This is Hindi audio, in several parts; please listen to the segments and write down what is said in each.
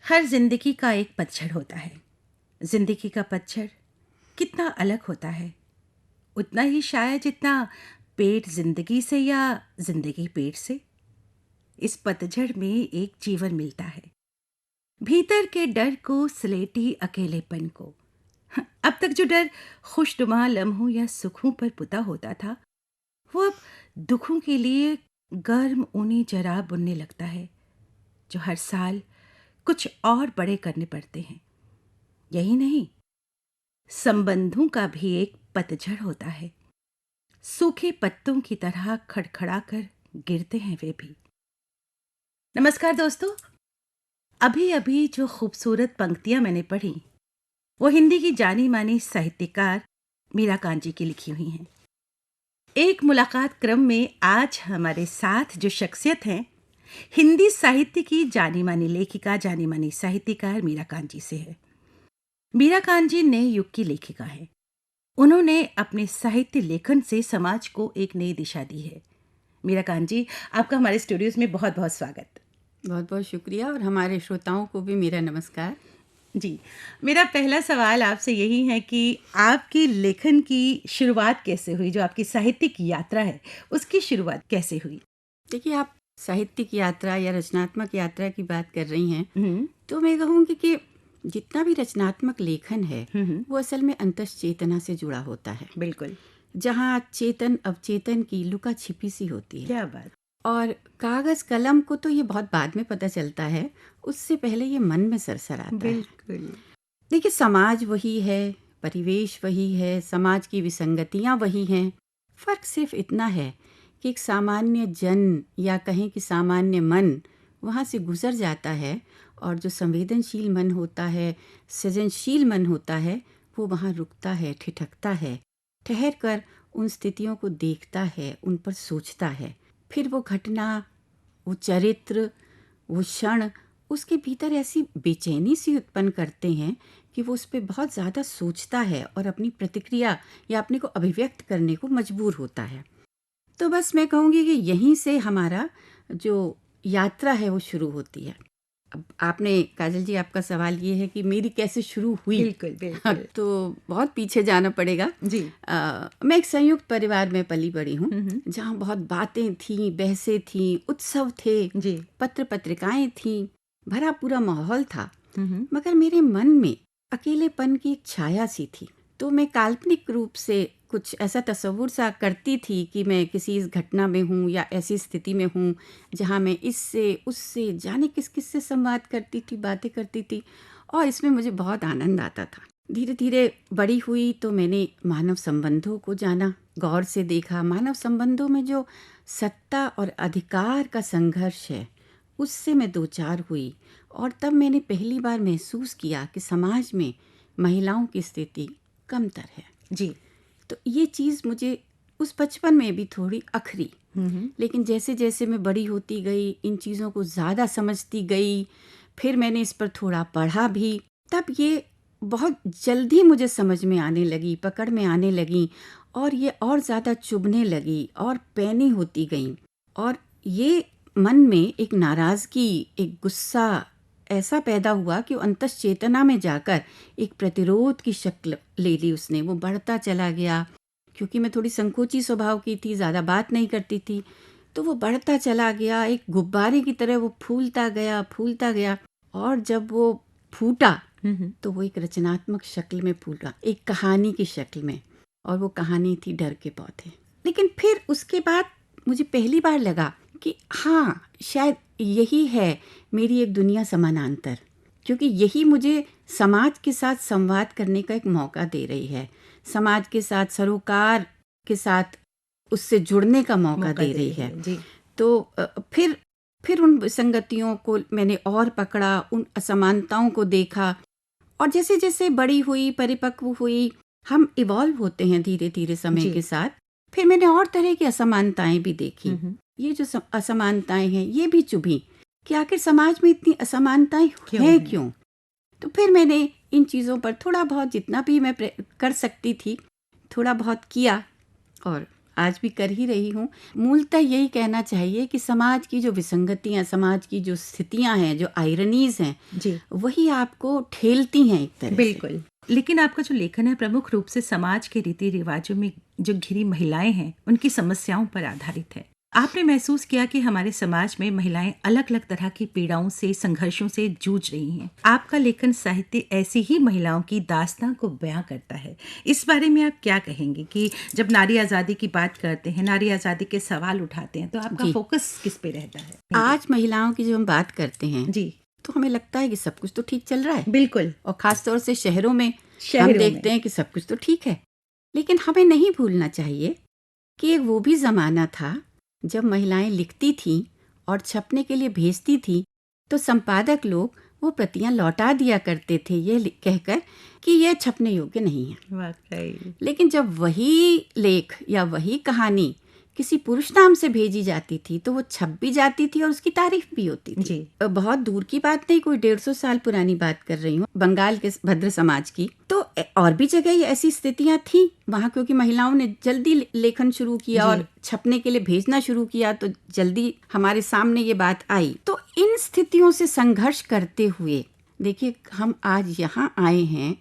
हर जिंदगी का एक पतझड़ होता है। जिंदगी का पतझड़ कितना अलग होता है, उतना ही शायद जितना पेट जिंदगी से या जिंदगी पेट से। इस पतझड़ में एक जीवन मिलता है, भीतर के डर को, स्लेटी अकेलेपन को। अब तक जो डर खुशनुमा लम्हों या सुखों पर पुता होता था, वो अब दुखों के लिए गर्म ऊनी जरा बुनने लगता है, जो हर साल कुछ और बड़े करने पड़ते हैं। यही नहीं, संबंधों का भी एक पतझड़ होता है। सूखे पत्तों की तरह खड़खड़ा कर गिरते हैं वे भी। नमस्कार दोस्तों, अभी अभी जो खूबसूरत पंक्तियां मैंने पढ़ी, वो हिंदी की जानी मानी साहित्यकार मीरा कांजी की लिखी हुई हैं। एक मुलाकात क्रम में आज हमारे साथ जो शख्सियत हैं, हिंदी साहित्य की जानी मानी लेखिका, जानी मानी साहित्यकार मीरा कांजी से है। मीरा कांजी नए युग की लेखिका है। उन्होंने अपने साहित्य लेखन से समाज को एक नई दिशा दी है। मीरा कांजी, आपका हमारे स्टूडियोज में बहुत बहुत स्वागत। बहुत बहुत शुक्रिया और हमारे श्रोताओं को भी मेरा नमस्कार। जी, मेरा पहला सवाल आपसे यही है कि आपकी लेखन की शुरुआत कैसे हुई? जो आपकी साहित्यिक यात्रा है, उसकी शुरुआत कैसे हुई? देखिए, आप साहित्यिक यात्रा या रचनात्मक यात्रा की बात कर रही हैं, हम्म, तो मैं कहूँगी कि जितना भी रचनात्मक लेखन है हम्म, वो असल में अंतश्चेतना से जुड़ा होता है, बिल्कुल। जहाँ चेतन अवचेतन की लुका छिपी सी होती है। क्या बात। और कागज़ कलम को तो ये बहुत बाद में पता चलता है, उससे पहले ये मन में सरसर आता है। बिल्कुल। देखिए, समाज वही है, परिवेश वही है, समाज की विसंगतियाँ वही हैं। फ़र्क सिर्फ इतना है कि एक सामान्य जन या कहें कि सामान्य मन वहाँ से गुज़र जाता है और जो संवेदनशील मन होता है, सृजनशील मन होता है, वो वहाँ रुकता है, ठिठकता है, ठहर कर उन स्थितियों को देखता है, उन पर सोचता है। फिर वो घटना, वो चरित्र, वो क्षण उसके भीतर ऐसी बेचैनी सी उत्पन्न करते हैं कि वो उस पे बहुत ज़्यादा सोचता है और अपनी प्रतिक्रिया या अपने को अभिव्यक्त करने को मजबूर होता है। तो बस मैं कहूँगी कि यहीं से हमारा जो यात्रा है वो शुरू होती है। अब आपने, काजल जी, आपका सवाल ये है कि मेरी कैसे शुरू हुई। बिल्कुल, हाँ, बिल्कुल। तो बहुत पीछे जाना पड़ेगा। जी। मैं एक संयुक्त परिवार में पली बड़ी हूँ, हम्म, जहाँ बहुत बातें थीं, बहसें थीं, उत्सव थे, जी। पत्र पत्रिकाएं थीं, भरा पूरा माहौल था। हम्म, मगर मेरे मन में अकेलेपन की एक छाया सी थी। तो मैं काल्पनिक रूप से कुछ ऐसा तस्वुर सा करती थी कि मैं किसी इस घटना में हूँ या ऐसी स्थिति में हूँ जहाँ मैं इससे उससे जाने किस किस से संवाद करती थी, बातें करती थी, और इसमें मुझे बहुत आनंद आता था। धीरे धीरे बड़ी हुई तो मैंने मानव संबंधों को जाना, गौर से देखा। मानव संबंधों में जो सत्ता और अधिकार का संघर्ष है, उससे मैं दो चार हुई, और तब मैंने पहली बार महसूस किया कि समाज में महिलाओं की स्थिति कमतर है। जी। तो ये चीज़ मुझे उस बचपन में भी थोड़ी अखरी, हम्म, लेकिन जैसे जैसे मैं बड़ी होती गई, इन चीज़ों को ज़्यादा समझती गई, फिर मैंने इस पर थोड़ा पढ़ा भी, तब ये बहुत जल्दी मुझे समझ में आने लगी, पकड़ में आने लगी, और ये और ज़्यादा चुभने लगी और पैनी होती गई। और ये मन में एक नाराज़गी, एक गुस्सा ऐसा पैदा हुआ कि वो अंतश्चेतना में जाकर एक प्रतिरोध की शक्ल ले ली उसने। वो बढ़ता चला गया, क्योंकि मैं थोड़ी संकोची स्वभाव की थी, ज़्यादा बात नहीं करती थी, तो वो बढ़ता चला गया, एक गुब्बारे की तरह वो फूलता गया, फूलता गया, और जब वो फूटा तो वो एक रचनात्मक शक्ल में फूटा, एक कहानी की शक्ल में, और वो कहानी थी डर के पौधे। लेकिन फिर उसके बाद मुझे पहली बार लगा कि हाँ, शायद यही है मेरी एक दुनिया समानांतर, क्योंकि यही मुझे समाज के साथ संवाद करने का एक मौका दे रही है, समाज के साथ, सरोकार के साथ उससे जुड़ने का मौका दे रही है। जी। तो फिर उन विसंगतियों को मैंने और पकड़ा, उन असमानताओं को देखा, और जैसे जैसे बड़ी हुई, परिपक्व हुई, हम इवॉल्व होते हैं धीरे धीरे समय जी। के साथ। फिर मैंने और तरह की असमानताएं भी देखी। हम्म, ये जो असमानताएं हैं, ये भी चुभी कि आखिर समाज में इतनी असमानताएं क्यों हैं है? क्यों। तो फिर मैंने इन चीज़ों पर थोड़ा बहुत, जितना भी मैं कर सकती थी, थोड़ा बहुत किया, और आज भी कर ही रही हूँ। मूलतः यही कहना चाहिए कि समाज की जो विसंगतियाँ, समाज की जो स्थितियाँ हैं, जो आयरनीज हैं, जी वही आपको ठेलती हैं एक तरह से। बिल्कुल। लेकिन आपका जो लेखन है प्रमुख रूप से समाज के रीति रिवाजों में जो घिरी महिलाएं हैं उनकी समस्याओं पर आधारित है। आपने महसूस किया कि हमारे समाज में महिलाएं अलग अलग तरह की पीड़ाओं से, संघर्षों से जूझ रही हैं। आपका लेखन साहित्य ऐसी ही महिलाओं की दास्तां को बयां करता है। इस बारे में आप क्या कहेंगे कि जब नारी आज़ादी की बात करते हैं, नारी आज़ादी के सवाल उठाते हैं, तो आपका जी। फोकस किस पे रहता है? आज महिलाओं की जब हम बात करते हैं जी तो हमें लगता है कि सब कुछ तो ठीक चल रहा है, बिल्कुल। और खास तौर से शहरों में हम शहरों में देखते हैं कि सब कुछ तो ठीक है। लेकिन हमें नहीं भूलना चाहिए कि एक वो भी ज़माना था जब महिलाएं लिखती थीं और छपने के लिए भेजती थीं तो संपादक लोग वो प्रतियां लौटा दिया करते थे ये कहकर कि यह छपने योग्य नहीं है। वाकई लेकिन जब वही लेख या वही कहानी किसी पुरुष नाम से भेजी जाती थी तो वो छप भी जाती थी और उसकी तारीफ भी होती थी। जी बहुत दूर की बात नहीं, कोई 150 साल पुरानी बात कर रही हूँ, बंगाल के भद्र समाज की। तो और भी जगह ऐसी स्थितियां थी वहां, क्योंकि महिलाओं ने जल्दी लेखन शुरू किया जी। और छपने के लिए भेजना शुरू किया तो जल्दी हमारे सामने ये बात आई। तो इन स्थितियों से संघर्ष करते हुए देखिए हम आज यहाँ आए हैं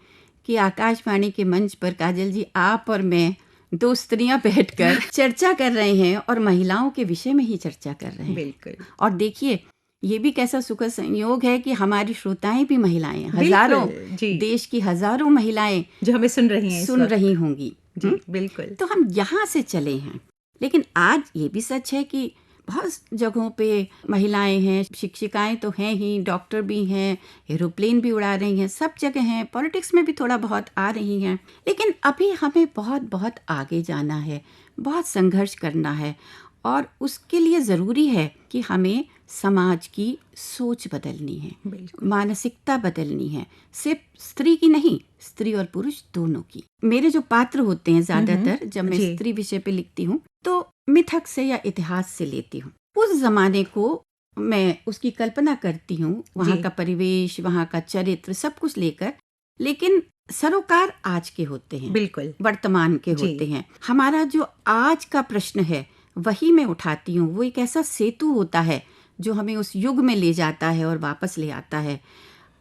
कि आकाशवाणी के मंच पर काजल जी, आप और मैं दो स्त्रियां बैठकर चर्चा कर रहे हैं और महिलाओं के विषय में ही चर्चा कर रहे हैं। बिल्कुल। और देखिए ये भी कैसा सुखद संयोग है कि हमारी श्रोताएं भी महिलाएं हैं, हजारों, जी देश की हजारों महिलाएं जो हमें सुन रही हैं, सुन रही होंगी। जी बिल्कुल। तो हम यहाँ से चले हैं। लेकिन आज ये भी सच है कि बहुत जगहों पे महिलाएं हैं, शिक्षिकाएं तो हैं ही, डॉक्टर भी हैं, एरोप्लेन भी उड़ा रही हैं, सब जगह हैं, पॉलिटिक्स में भी थोड़ा बहुत आ रही हैं। लेकिन अभी हमें बहुत बहुत आगे जाना है, बहुत संघर्ष करना है, और उसके लिए ज़रूरी है कि हमें समाज की सोच बदलनी है, मानसिकता बदलनी है, सिर्फ स्त्री की नहीं, स्त्री और पुरुष दोनों की। मेरे जो पात्र होते हैं ज़्यादातर जब मैं स्त्री विषय पे लिखती हूँ तो मिथक से या इतिहास से लेती हूँ। उस जमाने को मैं उसकी कल्पना करती हूँ, वहाँ का परिवेश, वहाँ का चरित्र, सब कुछ लेकर, लेकिन सरोकार आज के होते हैं, बिल्कुल वर्तमान के होते हैं। हमारा जो आज का प्रश्न है वही मैं उठाती हूँ। वो एक ऐसा सेतु होता है जो हमें उस युग में ले जाता है और वापस ले आता है।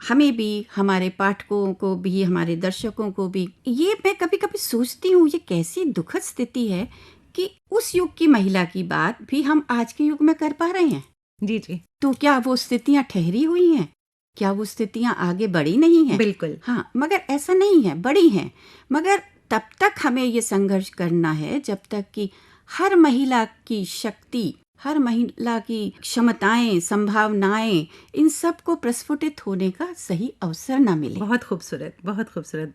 हमें भी, हमारे पाठकों को भी, हमारे दर्शकों को भी। ये मैं कभी कभी सोचती हूँ ये कैसी दुखद स्थिति है कि उस युग की महिला की बात भी हम आज के युग में कर पा रहे हैं। जी जी। तो क्या वो स्थितियां ठहरी हुई हैं? क्या वो स्थितियां आगे बढ़ी नहीं हैं? बिल्कुल। हाँ, मगर ऐसा नहीं है, बढ़ी हैं। मगर तब तक हमें ये संघर्ष करना है जब तक कि हर महिला की शक्ति, हर महिला की क्षमताएं, संभावनाएं, इन सब को प्रस्फुटित होने का सही अवसर ना मिले। बहुत खूबसूरत बात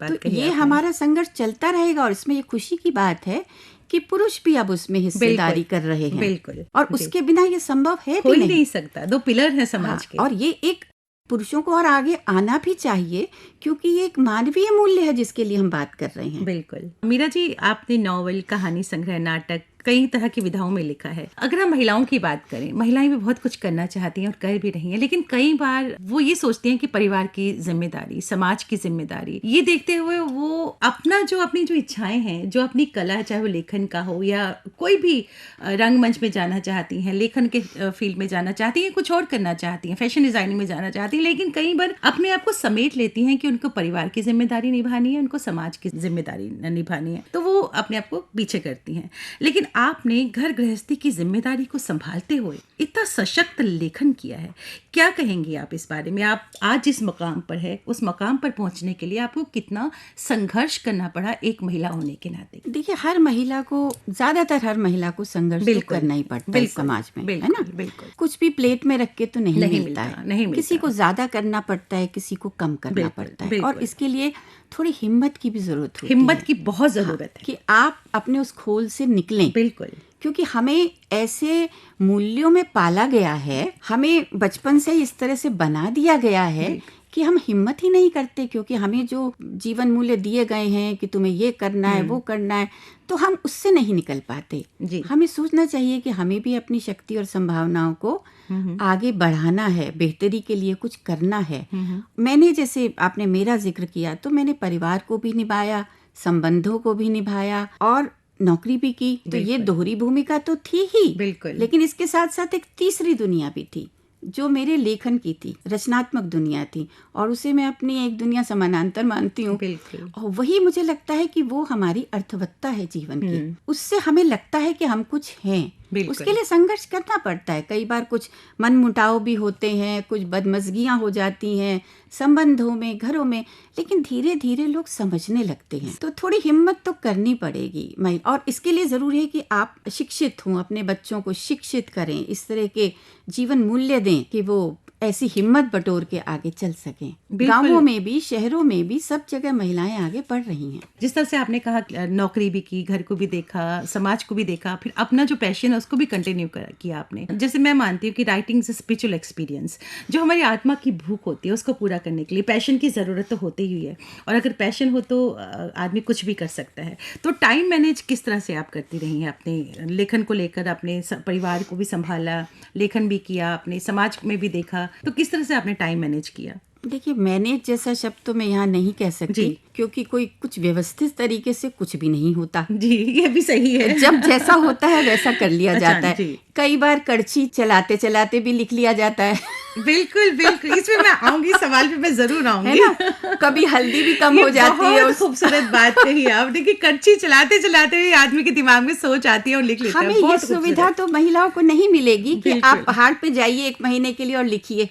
तो कही ये आपने। हमारा संघर्ष चलता रहेगा, और इसमें ये खुशी की बात है कि पुरुष भी अब उसमें हिस्सेदारी कर रहे हैं। बिल्कुल। और उसके बिना ये संभव है हो भी ही नहीं सकता। दो पिलर हैं समाज के। और ये एक पुरुषों को और आगे आना भी चाहिए, क्योंकि ये एक मानवीय मूल्य है जिसके लिए हम बात कर रहे हैं। बिल्कुल। मीरा जी, आपने नॉवल, कहानी संग्रह, नाटक, कई तरह की विधाओं में लिखा है। अगर हम महिलाओं की बात करें, महिलाएं भी बहुत कुछ करना चाहती हैं और कर भी रही हैं, लेकिन कई बार वो ये सोचती हैं कि परिवार की जिम्मेदारी, समाज की जिम्मेदारी, ये देखते हुए वो अपनी जो इच्छाएं हैं, जो अपनी कला है, चाहे वो लेखन का हो या कोई भी रंगमंच में जाना चाहती हैं, लेखन के फील्ड में जाना चाहती हैं, कुछ और करना चाहती हैं, फैशन डिजाइनिंग में जाना चाहती हैं, लेकिन कई बार अपने आप को समेट लेती हैं कि उनको परिवार की जिम्मेदारी निभानी है, उनको समाज की जिम्मेदारी निभानी है, तो वो अपने आप को पीछे करती हैं। लेकिन आपने घर गृहस्थी की जिम्मेदारी को संभालते हुए इतना सशक्त लेखन किया है। क्या कहेंगी आप इस बारे में? आप आज जिस मकाम पर है, उस मकाम पर पहुंचने के लिए आपको कितना संघर्ष करना पड़ा एक महिला होने के नाते? देखिए, ज्यादातर हर महिला को संघर्ष तो करना ही पड़ता है समाज में, है ना? बिल्कुल। कुछ भी प्लेट में रख के तो नहीं मिलता है। नहीं मिलता। किसी को ज्यादा करना पड़ता है, किसी को कम करना पड़ता है, और इसके लिए थोड़ी हिम्मत की भी जरूरत होती है। हिम्मत की बहुत जरूरत है कि आप अपने उस खोल से निकलें। बिल्कुल। क्योंकि हमें ऐसे मूल्यों में पाला गया है, हमें बचपन से इस तरह से बना दिया गया है कि हम हिम्मत ही नहीं करते, क्योंकि हमें जो जीवन मूल्य दिए गए हैं कि तुम्हें ये करना है, वो करना है, तो हम उससे नहीं निकल पाते। हमें सोचना चाहिए कि हमें भी अपनी शक्ति और संभावनाओं को आगे बढ़ाना है, बेहतरी के लिए कुछ करना है। मैंने, जैसे आपने मेरा जिक्र किया, तो मैंने परिवार को भी निभाया, संबंधों को भी निभाया, और नौकरी भी की, तो ये बिल्कुल। दोहरी भूमिका तो थी ही, बिल्कुल। लेकिन इसके साथ साथ एक तीसरी दुनिया भी थी जो मेरे लेखन की थी, रचनात्मक दुनिया थी, और उसे मैं अपनी एक दुनिया समानांतर मानती हूँ। बिल्कुल। और वही मुझे लगता है कि वो हमारी अर्थवत्ता है जीवन की। उससे हमें लगता है कि हम कुछ हैं। बिल्कुल। उसके लिए संघर्ष करना पड़ता है, कई बार कुछ मनमुटाव भी होते हैं, कुछ बदमज़गियाँ हो जाती हैं संबंधों में, घरों में, लेकिन धीरे धीरे लोग समझने लगते हैं। तो थोड़ी हिम्मत तो करनी पड़ेगी और इसके लिए ज़रूरी है कि आप शिक्षित हों, अपने बच्चों को शिक्षित करें, इस तरह के जीवन मूल्य दें कि वो ऐसी हिम्मत बटोर के आगे चल सकें। गांवों में भी, शहरों में भी, सब जगह महिलाएं आगे बढ़ रही हैं। जिस तरह से आपने कहा, नौकरी भी की, घर को भी देखा, समाज को भी देखा, फिर अपना जो पैशन है उसको भी कंटिन्यू किया आपने। जैसे मैं मानती हूँ कि राइटिंग इज स्पिरिचुअल एक्सपीरियंस, जो हमारी आत्मा की भूख होती है उसको पूरा करने के लिए पैशन की ज़रूरत तो होती ही है, और अगर पैशन हो तो आदमी कुछ भी कर सकता है। तो टाइम मैनेज किस तरह से आप करती रही हैं अपने लेखन को लेकर? अपने परिवार को भी संभाला, लेखन भी किया, अपने समाज में भी देखा, तो किस तरह से आपने टाइम मैनेज किया? देखिए, मैनेज जैसा शब्द तो मैं यहाँ नहीं कह सकती, क्योंकि कोई कुछ व्यवस्थित तरीके से कुछ भी नहीं होता। जी, ये भी सही है। जब जैसा होता है वैसा कर लिया जाता है। जी। कई बार कड़छी चलाते चलाते भी लिख लिया जाता है। बिल्कुल बिल्कुल, इसमें मैं आऊंगी, सवाल पे मैं जरूर आऊंगी, है ना? कभी हल्दी भी कम हो जाती है। बहुत खूबसूरत बात कही आपने कि कड़छी चलाते चलाते भी आदमी के दिमाग में सोच आती है और लिख लेता है। हमें ये सुविधा तो महिलाओं को नहीं मिलेगी कि आप पहाड़ पे जाइए 1 महीने के लिए और लिखिए।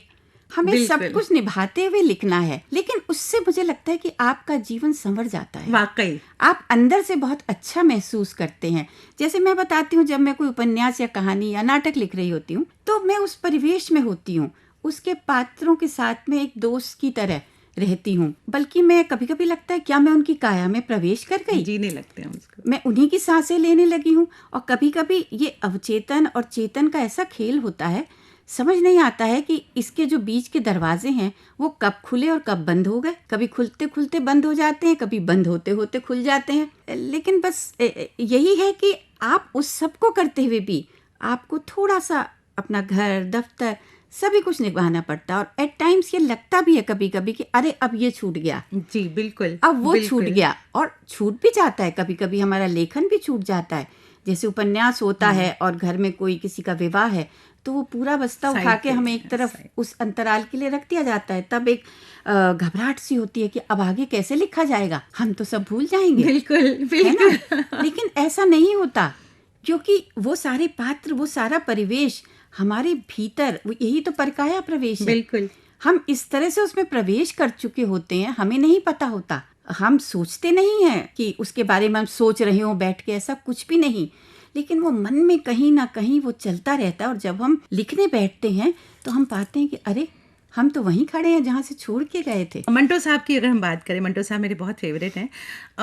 हमें सब कुछ निभाते हुए लिखना है, लेकिन उससे मुझे लगता है कि आपका जीवन संवर जाता है। वाकई आप अंदर से बहुत अच्छा महसूस करते हैं। जैसे मैं बताती हूँ, जब मैं कोई उपन्यास या कहानी या नाटक लिख रही होती हूँ तो मैं उस परिवेश में होती हूँ, उसके पात्रों के साथ में एक दोस्त की तरह रहती हूँ। बल्कि मैं कभी कभी लगता है क्या मैं उनकी काया में प्रवेश कर गई, जीने लगते हैं उसको, मैं उन्हीं की सांसें लेने लगी हूँ। और कभी कभी ये अवचेतन और चेतन का ऐसा खेल होता है, समझ नहीं आता है कि इसके जो बीच के दरवाजे हैं वो कब खुले और कब बंद हो गए। कभी खुलते खुलते बंद हो जाते हैं, कभी बंद होते होते खुल जाते हैं। लेकिन बस यही है कि आप उस सब को करते हुए भी आपको थोड़ा सा अपना घर, दफ्तर, सभी कुछ निभाना पड़ता है। और एट टाइम्स ये लगता भी है कभी कभी कि अरे अब ये छूट गया। जी बिल्कुल, अब वो छूट गया। और छूट भी जाता है, कभी कभी हमारा लेखन भी छूट जाता है। जैसे उपन्यास होता है और घर में कोई किसी का विवाह है, तो वो पूरा बस्ता उठा के हमें एक तरफ उस अंतराल के लिए रख दिया जाता है। तब एक घबराहट सी होती है कि अब आगे कैसे लिखा जाएगा, हम तो सब भूल जाएंगे। बिल्कुल बिल्कुल। लेकिन ऐसा नहीं होता, क्योंकि वो सारे पात्र, वो सारा परिवेश हमारे भीतर, यही तो परकाया प्रवेश है। बिल्कुल, हम इस तरह से उसमें प्रवेश कर चुके होते हैं, हमें नहीं पता होता। हम सोचते नहीं हैं कि उसके बारे में हम सोच रहे हो बैठ के, ऐसा कुछ भी नहीं। लेकिन वो मन में कहीं ना कहीं वो चलता रहता है। और जब हम लिखने बैठते हैं तो हम पाते हैं कि अरे हम तो वहीं खड़े हैं जहाँ से छोड़ के गए थे। मंटो साहब की अगर हम बात करें, मंटो साहब मेरे बहुत फेवरेट हैं।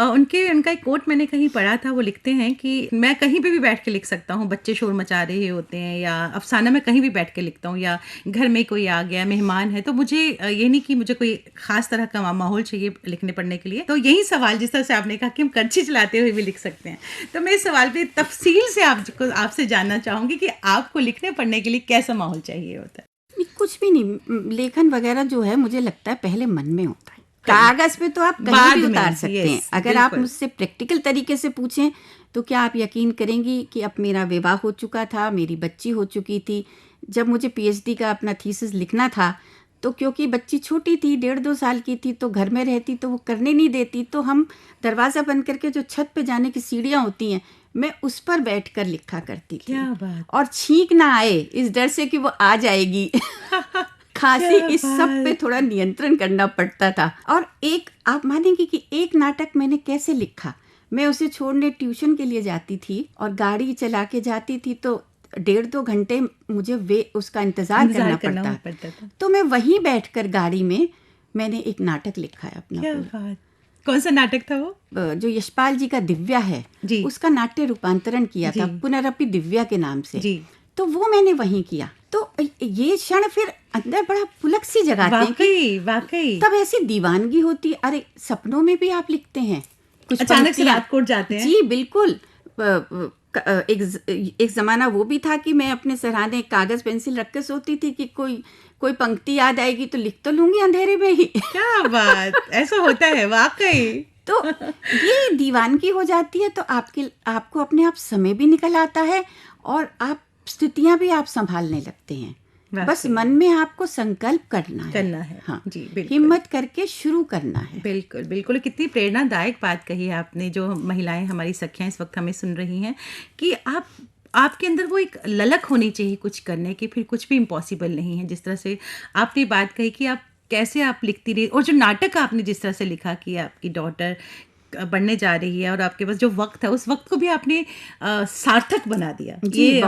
उनका एक कोट मैंने कहीं पढ़ा था, वो लिखते हैं कि मैं कहीं पे भी बैठ के लिख सकता हूँ, बच्चे शोर मचा रहे होते हैं या अफसाना मैं कहीं भी बैठ के लिखता हूँ, या घर में कोई आ गया, मेहमान है, तो मुझे ये नहीं कि मुझे कोई खास तरह का माहौल चाहिए लिखने पढ़ने के लिए। तो यही सवाल, जिस तरह से आपने कहा कि हम कड़छी चलाते हुए भी लिख सकते हैं, तो मैं इस सवाल पे तफसील से आपसे जानना चाहूँगी कि आपको लिखने पढ़ने के लिए कैसा माहौल चाहिए होता है? कुछ भी नहीं, लेखन वगैरह जो है मुझे लगता है पहले मन में होता है। कागज पे तो आप कहीं भी उतार सकते हैं। अगर आप मुझसे प्रैक्टिकल तरीके से पूछें तो क्या आप यकीन करेंगी कि अब मेरा विवाह हो चुका था, मेरी बच्ची हो चुकी थी। जब मुझे पीएचडी का अपना थीसिस लिखना था, तो क्योंकि बच्ची छोटी थी, 1.5-2 साल की थी, तो घर में रहती तो वो करने नहीं देती, तो हम दरवाज़ा बंद करके जो छत पे जाने की सीढ़ियाँ होती हैं, मैं उस पर बैठकर लिखा करती थी। क्या बात। और छींक ना आए इस डर से कि वो आ जाएगी। खांसी, इस सब पे थोड़ा नियंत्रण करना पड़ता था। और एक, आप मानेंगी कि एक नाटक मैंने कैसे लिखा, मैं उसे छोड़ने ट्यूशन के लिए जाती थी और गाड़ी चला के जाती थी, तो 1.5-2 घंटे मुझे उसका इंतजार करना पड़ता था। तो मैं वहीं बैठकर गाड़ी में मैंने एक नाटक लिखा है अपना। क्या बात। कौन सा नाटक था वो? जो यशपाल जी का दिव्या है जी, उसका नाट्य रूपांतरण किया था पुनरपि दिव्या के नाम से जी। तो वो मैंने वहीं किया। तो ये क्षण फिर अंदर बड़ा पुलक सी जगाते हैं कि वाकई तब ऐसी दीवानगी होती। अरे सपनों में भी आप लिखते हैं, कुछ अचानक से रात कोट जाते हैं। जी बिल्कुल। एक जमाना वो भी था कि मैं अपने सराहने कागज पेंसिल रख के सोती थी कि कोई पंक्ति याद आएगी तो लिख तो लूंगी अंधेरे में ही। क्या बात, ऐसा होता है वाकई। तो ये दीवानगी हो जाती है, तो आपको अपने आप समय भी निकल आता है और आप स्थितियां भी आप संभालने लगते हैं। बस मन में आपको संकल्प करना है। हाँ जी, बिल्कुल। हिम्मत करके शुरू करना है। बिल्कुल बिल्कुल, कितनी प्रेरणादायक बात कही है आपने। जो महिलाएं, हमारी सखियां इस वक्त हमें सुन रही हैं, कि आपके अंदर वो एक ललक होनी चाहिए कुछ करने की, फिर कुछ भी इम्पॉसिबल नहीं है। जिस तरह से आपने बात कही कि आप कैसे आप लिखती रही, और जो नाटक आपने जिस तरह से लिखा कि आपकी डॉटर बढ़ने जा रही है और आपके पास जो वक्त है, उस वक्त को भी आपने सार्थक बना दिया। जी, ये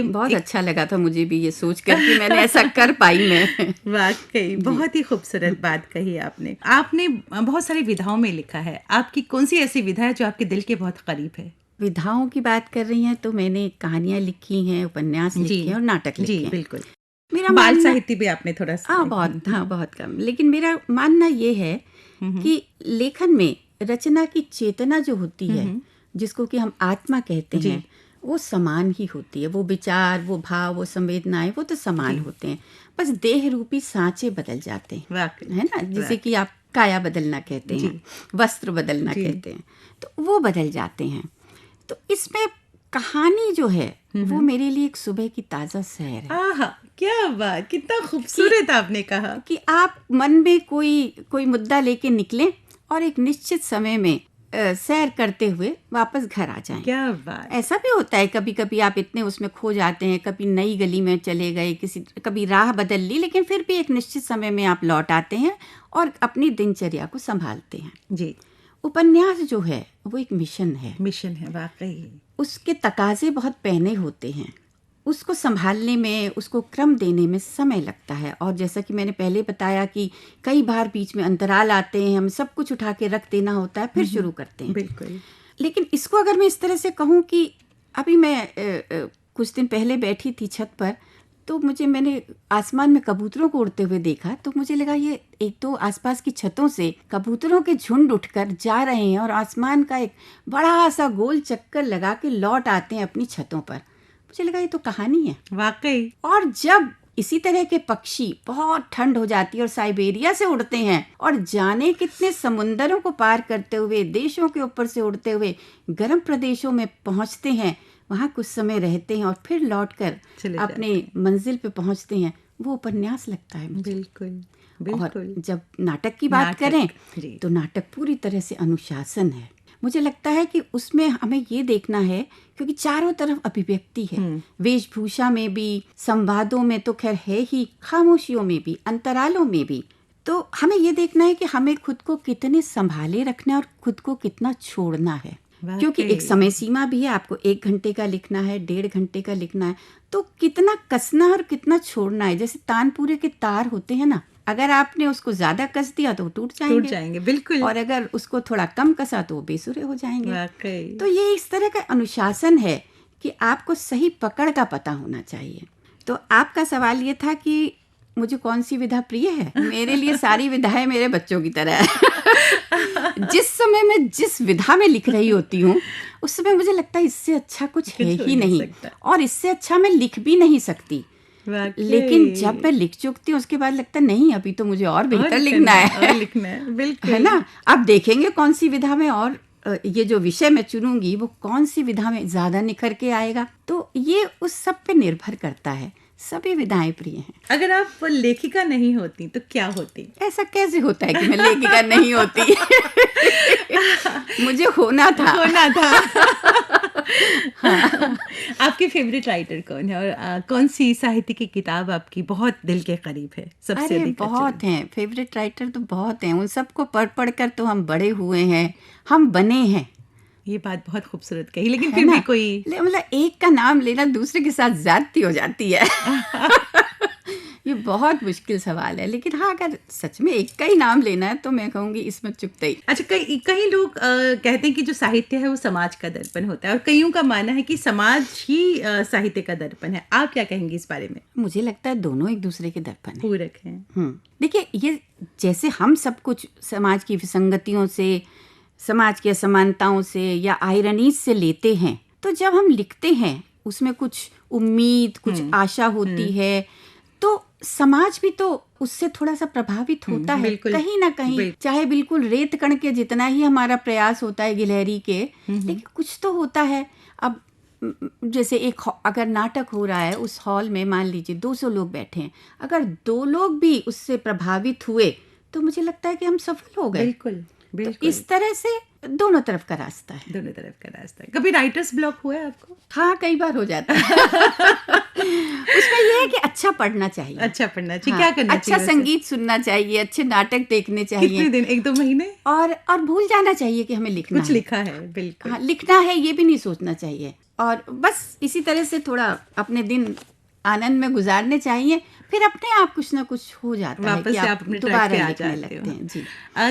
बहुत अच्छा लगा था मुझे भी ये सोच कर कि मैंने ऐसा कर पाई मैं। वाकई बहुत ही खूबसूरत बात कही आपने। आपने बहुत सारी विधाओं में लिखा है, आपकी कौन सी ऐसी विधा है जो आपके दिल के बहुत करीब है? विधाओं की बात कर रही हैं तो मैंने कहानियां लिखी हैं, उपन्यास लिखे हैं और नाटक लिखे जी हैं। बिल्कुल। मेरा बाल साहित्य भी आपने थोड़ा सा। बहुत कम। लेकिन मेरा मानना ये है कि लेखन में रचना की चेतना जो होती है, जिसको कि हम आत्मा कहते हैं, वो समान ही होती है। वो विचार, वो भाव, वो संवेदनाएं, वो तो समान होते हैं। बस देह रूपी सांचे बदल जाते हैं, है ना, जिसे कि आप काया बदलना कहते हैं, वस्त्र बदलना कहते हैं, तो वो बदल जाते हैं। तो इसमें कहानी जो है वो मेरे लिए एक सुबह की ताज़ा सैर है। आहा, क्या बात, कितना खूबसूरत आपने कहा कि आप मन में कोई मुद्दा लेके निकलें और एक निश्चित समय में सैर करते हुए वापस घर आ जाएं। क्या बात। ऐसा भी होता है कभी कभी आप इतने उसमें खो जाते हैं, कभी नई गली में चले गए, कभी राह बदल ली, लेकिन फिर भी एक निश्चित समय में आप लौट आते हैं और अपनी दिनचर्या को संभालते हैं। जी। उपन्यास जो है वो एक मिशन है वाकई। उसके तकाजे बहुत पहने होते हैं, उसको संभालने में, उसको क्रम देने में समय लगता है। और जैसा कि मैंने पहले बताया कि कई बार बीच में अंतराल आते हैं, हम सब कुछ उठा के रख देना होता है, फिर शुरू करते हैं। बिल्कुल। लेकिन इसको अगर मैं इस तरह से कहूँ कि अभी मैं कुछ दिन पहले बैठी थी छत पर, तो मैंने आसमान में कबूतरों को उड़ते हुए देखा, तो मुझे लगा ये एक तो आसपास की छतों से कबूतरों के झुंड उठकर जा रहे हैं और आसमान का एक बड़ा सा गोल चक्कर लगा के लौट आते हैं अपनी छतों पर। मुझे लगा ये तो कहानी है वाकई। और जब इसी तरह के पक्षी, बहुत ठंड हो जाती है और साइबेरिया से उड़ते हैं और जाने कितने समुंदरों को पार करते हुए, देशों के ऊपर से उड़ते हुए गर्म प्रदेशों में पहुंचते हैं, वहाँ कुछ समय रहते हैं और फिर लौटकर अपने मंजिल पे पहुंचते हैं, वो उपन्यास लगता है मुझे। बिल्कुल। और जब नाटक की बात करें तो नाटक पूरी तरह से अनुशासन है। मुझे लगता है कि उसमें हमें ये देखना है, क्योंकि चारों तरफ अभिव्यक्ति है, वेशभूषा में भी, संवादों में तो खैर है ही, खामोशियों में भी, अंतरालों में भी। तो हमें ये देखना है कि हमें खुद को कितने संभाले रखना है और खुद को कितना छोड़ना है, क्योंकि एक समय सीमा भी है। आपको 1 घंटे का लिखना है, 1.5 घंटे का लिखना है, तो कितना कसना और कितना छोड़ना है। जैसे तानपुरे के तार होते हैं ना, अगर आपने उसको ज्यादा कस दिया तो वो टूट जाएंगे। बिल्कुल। और अगर उसको थोड़ा कम कसा तो वो बेसुरे हो जाएंगे। वाकई। तो ये इस तरह का अनुशासन है कि आपको सही पकड़ का पता होना चाहिए। तो आपका सवाल ये था कि मुझे कौन सी विधा प्रिय है। मेरे लिए सारी विधाएं मेरे बच्चों की तरह है। जिस समय मैं जिस विधा में लिख रही होती हूँ, उस समय मुझे लगता है इससे अच्छा कुछ है ही नहीं, और इससे अच्छा मैं लिख भी नहीं सकती। लेकिन जब मैं लिख चुकती हूँ उसके बाद लगता नहीं, अभी तो मुझे और बेहतर लिखना है। बिल्कुल। है ना। अब देखेंगे कौन सी विधा में, और ये जो विषय मैं चुनूंगी वो कौन सी विधा में ज्यादा निखर के आएगा, तो ये उस सब पे निर्भर करता है। सभी विधाएं प्रिय हैं। अगर आप लेखिका नहीं होती तो क्या होती? ऐसा कैसे होता है कि मैं लेखिका नहीं होती? मुझे होना था। हाँ। आपके फेवरेट राइटर कौन है, और कौन सी साहित्य की किताब आपकी बहुत दिल के करीब है सबसे अधिक? बहुत हैं फेवरेट राइटर, तो बहुत हैं। उन सबको पढ़ कर तो हम बड़े हुए हैं, हम बने हैं। ये बात बहुत खूबसूरत कही, लेकिन फिर भी कोई, मतलब एक का नाम लेना दूसरे के साथ ज्यादती हो जाती है। ये बहुत मुश्किल सवाल है, लेकिन हाँ, अगर सच में एक का ही नाम लेना है तो मैं कहूँगी इसमें चुपते ही। अच्छा, कई लोग कहते हैं कि जो साहित्य है वो समाज का दर्पण होता है, और कईयों का मानना है कि समाज ही साहित्य का दर्पण है। आप क्या कहेंगे इस बारे में? मुझे लगता है दोनों एक दूसरे के दर्पण हैं, पूरक हैं। देखिए, ये जैसे हम सब कुछ समाज की विसंगतियों से, समाज की असमानताओं से या आयरनीज से लेते हैं, तो जब हम लिखते हैं उसमें कुछ उम्मीद, कुछ आशा होती है, तो समाज भी तो उससे थोड़ा सा प्रभावित होता है बिल्कुल, कहीं ना कहीं, चाहे बिल्कुल रेत कण के जितना ही हमारा प्रयास होता है गिलहरी के, लेकिन कुछ तो होता है। अब जैसे अगर नाटक हो रहा है, उस हॉल में मान लीजिए 200 लोग बैठे हैं, अगर 2 लोग भी उससे प्रभावित हुए तो मुझे लगता है कि हम सफल हो गए। बिल्कुल बिल्कुल। तो इस तरह से दोनों तरफ का रास्ता है। दोनों तरफ का रास्ता है। कभी राइटर्स ब्लॉक हुआ है आपको? हाँ, कई बार हो जाता है। उसमें यह है कि अच्छा पढ़ना चाहिए, अच्छा पढ़ना चाहिए। हाँ, क्या करना अच्छा चाहिए? संगीत सुनना चाहिए, अच्छे नाटक देखने चाहिए। कितने दिन? 1-2 महीने? और भूल जाना चाहिए कि हमें लिखना कुछ है। लिखा है, बिल्कुल। हाँ, लिखना है ये भी नहीं सोचना चाहिए, और बस इसी तरह से थोड़ा अपने दिन आनंद में गुजारने चाहिए, फिर अपने आप कुछ ना कुछ हो जाता है वापस कि से आप अपने ट्रैक दोबारा पे आ लिखने जाते लगते हो। हैं। जी,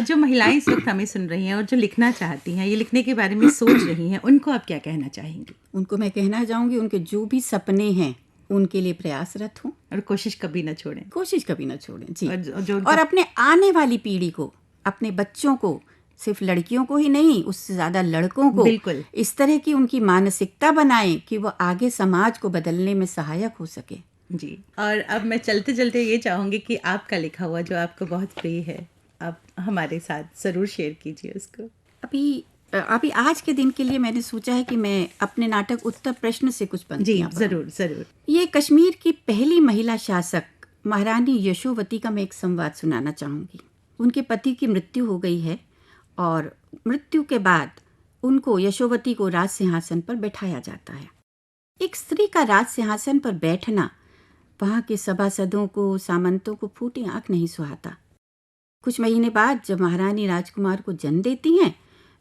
जो महिलाएं इस वक्त हमें सुन रही हैं और जो लिखना चाहती हैं, ये लिखने के बारे में सोच रही हैं, उनको आप क्या कहना चाहेंगी? उनको मैं कहना चाहूँगी, उनके जो भी सपने हैं उनके लिए प्रयासरत हों और कोशिश कभी ना छोड़ें। कोशिश कभी ना छोड़ें। जी, जो और अपने आने वाली पीढ़ी को, अपने बच्चों को, सिर्फ लड़कियों को ही नहीं, उससे ज़्यादा लड़कों को बिल्कुल इस तरह की उनकी मानसिकता बनाएं कि वो आगे समाज को बदलने में सहायक हो सके। जी। और अब मैं चलते चलते ये चाहूँगी कि आपका लिखा हुआ जो आपको बहुत प्रिय है, आप हमारे साथ ज़रूर शेयर कीजिए उसको। अभी आज के दिन के लिए मैंने सोचा है कि मैं अपने नाटक उत्तर प्रश्न से कुछ जी, पंक्तियां पढ़ूं। ज़रूर ज़रूर। ये कश्मीर की पहली महिला शासक महारानी यशोवती का मैं एक संवाद सुनाना चाहूँगी। उनके पति की मृत्यु हो गई है, और मृत्यु के बाद उनको, यशोवती को, राज सिंहासन पर बैठाया जाता है। एक स्त्री का राज सिंहासन पर बैठना वहाँ के सभासदों को, सामंतों को फूटी आंख नहीं सुहाता। कुछ महीने बाद जब महारानी राजकुमार को जन्म देती हैं,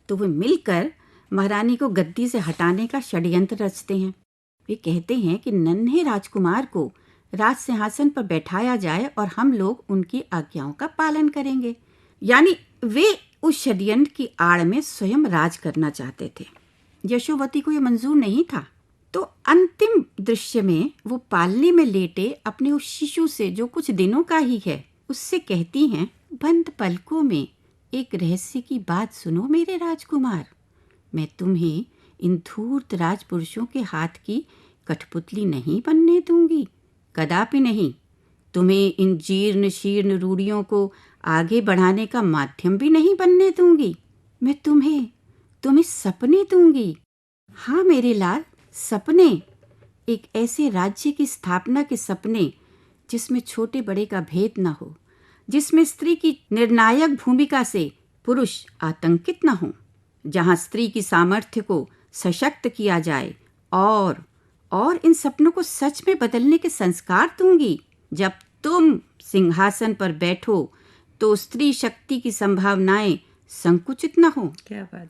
तो वे मिलकर महारानी को गद्दी से हटाने का षड्यंत्र रचते हैं। वे कहते हैं कि नन्हे राजकुमार को राज सिंहासन पर बैठाया जाए और हम लोग उनकी आज्ञाओं का पालन करेंगे। यानी वे उस षड्यंत्र की आड़ में स्वयं राज करना चाहते थे। यशोवती को यह मंजूर नहीं था, तो अंतिम दृश्य में वो पालने में लेटे अपने उस शिशु से, जो कुछ दिनों का ही है, उससे कहती हैं, बंद पलकों में एक रहस्य की बात सुनो मेरे राजकुमार। मैं तुम्हें इन धूर्त राजपुरुषों के हाथ की कठपुतली नहीं बनने दूंगी, कदापि नहीं। तुम्हें इन जीर्ण शीर्ण रूढ़ियों को आगे बढ़ाने का माध्यम भी नहीं बनने दूंगी। मैं तुम्हें सपने दूंगी। हाँ मेरे लाल, सपने। एक ऐसे राज्य की स्थापना के सपने जिसमें छोटे बड़े का भेद न हो, जिसमें स्त्री की निर्णायक भूमिका से पुरुष आतंकित न हो, जहां स्त्री की सामर्थ्य को सशक्त किया जाए, और इन सपनों को सच में बदलने के संस्कार दूंगी। जब तुम सिंहासन पर बैठो तो स्त्री शक्ति की संभावनाएं संकुचित न हो। क्या बात।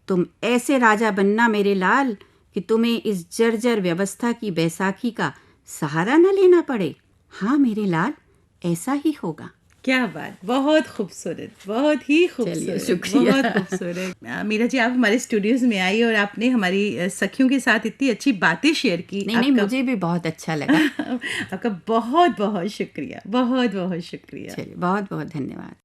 तुम ऐसे राजा बनना मेरे लाल कि तुम्हें इस जर्जर व्यवस्था की बैसाखी का सहारा न लेना पड़े। हाँ मेरे लाल, ऐसा ही होगा। क्या बात, बहुत खूबसूरत, बहुत ही खूबसूरत, शुक्रिया। बहुत खूबसूरत। मीरा जी, आप हमारे स्टूडियोज में आई और आपने हमारी सखियों के साथ इतनी अच्छी बातें शेयर की। नहीं, मुझे भी बहुत अच्छा लगा। आपका बहुत बहुत शुक्रिया, बहुत बहुत शुक्रिया। चलिए, बहुत बहुत धन्यवाद।